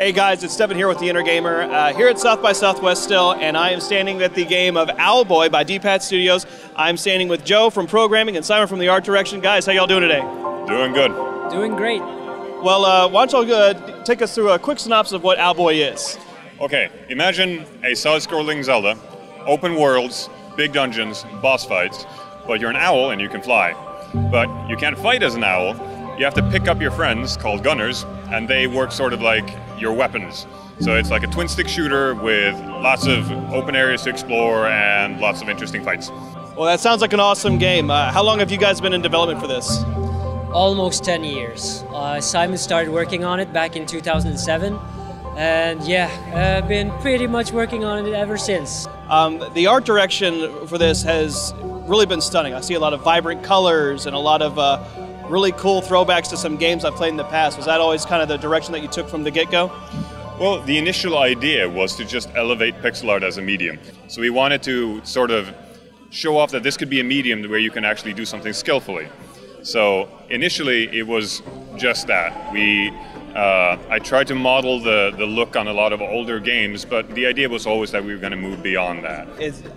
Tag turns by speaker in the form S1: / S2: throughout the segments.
S1: Hey guys, it's Stephen here with the Inner Gamer, here at South by Southwest still, and I am standing at the game of Owlboy by D-Pad Studios. I'm standing with Joe from programming and Simon from the art direction. Guys, how y'all doing today?
S2: Doing good.
S3: Doing great.
S1: Well, why don't y'all take us through a quick synopsis of what Owlboy is.
S2: Okay, imagine a side-scrolling Zelda, open worlds, big dungeons, boss fights, but you're an owl and you can fly. But you can't fight as an owl. You have to pick up your friends, called gunners, and they work sort of like your weapons. So it's like a twin-stick shooter with lots of open areas to explore and lots of interesting fights.
S1: Well, that sounds like an awesome game. How long have you guys been in development for this?
S3: Almost 10 years. Simon started working on it back in 2007. And yeah, I've been pretty much working on it ever since.
S1: The art direction for this has really been stunning. I see a lot of vibrant colors and a lot of really cool throwbacks to some games I've played in the past. Was that always kind of the direction that you took from the get-go?
S2: Well, the initial idea was to just elevate pixel art as a medium. So we wanted to sort of show off that this could be a medium where you can actually do something skillfully. So initially it was just that. I tried to model the look on a lot of older games, but the idea was always that we were going to move beyond that.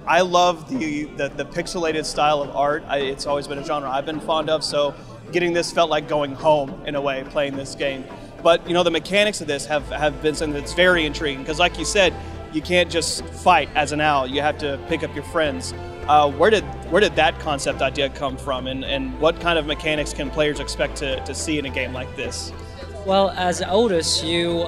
S1: I love the pixelated style of art. It's always been a genre I've been fond of, so getting this felt like going home in a way, playing this game. But you know, the mechanics of this have been something that's very intriguing, because like you said, you can't just fight as an owl, you have to pick up your friends. Where did that concept idea come from, and what kind of mechanics can players expect to see in a game like this?
S3: Well, as Otis, you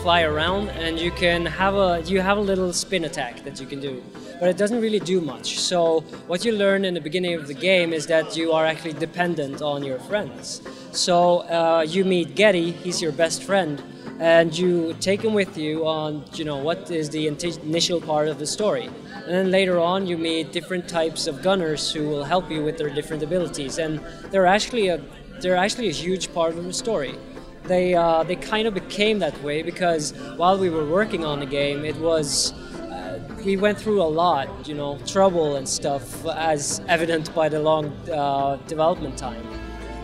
S3: fly around and you have a little spin attack that you can do, but it doesn't really do much. So what you learn in the beginning of the game is that you are actually dependent on your friends. So you meet Getty, he's your best friend, and you take him with you on, what is the initial part of the story. And then later on you meet different types of gunners who will help you with their different abilities, and they're actually a huge part of the story. They kind of became that way because while we were working on the game, it was we went through a lot, trouble and stuff, as evident by the long development time.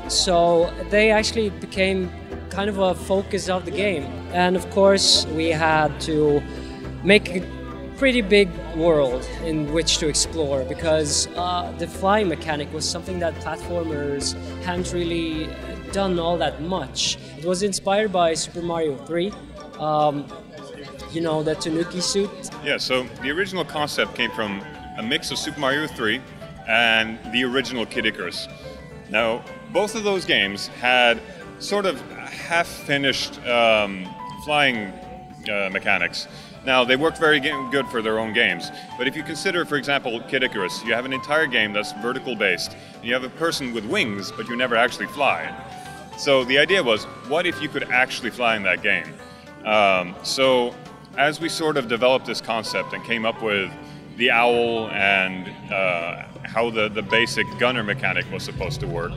S3: So they actually became kind of a focus of the game. And of course, we had to make a pretty big world in which to explore, because the flying mechanic was something that platformers hadn't really done all that much. It was inspired by Super Mario 3, the Tanuki suit.
S2: Yeah, so the original concept came from a mix of Super Mario 3 and the original Kid Icarus. Now, both of those games had sort of half-finished flying mechanics. Now, they worked very good for their own games, but if you consider, for example, Kid Icarus, you have an entire game that's vertical-based, and you have a person with wings, but you never actually fly. So the idea was, what if you could actually fly in that game? So as we sort of developed this concept and came up with the owl and how the basic gunner mechanic was supposed to work,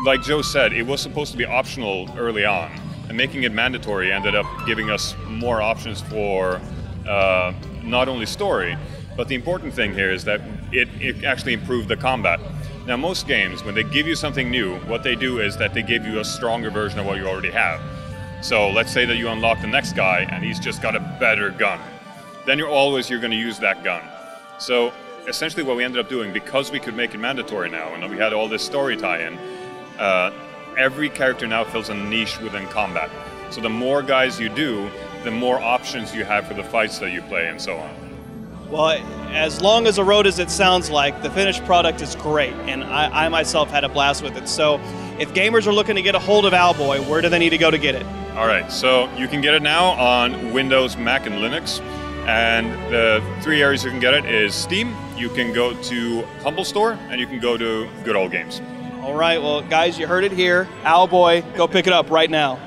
S2: like Joe said, it was supposed to be optional early on, and making it mandatory ended up giving us more options for not only story, but the important thing here is that it actually improved the combat. Now, most games, when they give you something new, what they do is that they give you a stronger version of what you already have. So let's say that you unlock the next guy and he's just got a better gun. Then you're going to use that gun. So essentially what we ended up doing, because we could make it mandatory now and we had all this story tie-in, every character now fills a niche within combat. So the more guys you do, the more options you have for the fights that you play and so on.
S1: Well, as long as a road as it sounds like, the finished product is great, and I myself had a blast with it. So if gamers are looking to get a hold of Owlboy, where do they need to go to get it?
S2: All right, so you can get it now on Windows, Mac, and Linux. And the 3 areas you can get it is Steam, you can go to Humble Store, and you can go to Good Old Games.
S1: All right, well, guys, you heard it here. Owlboy, go pick it up right now.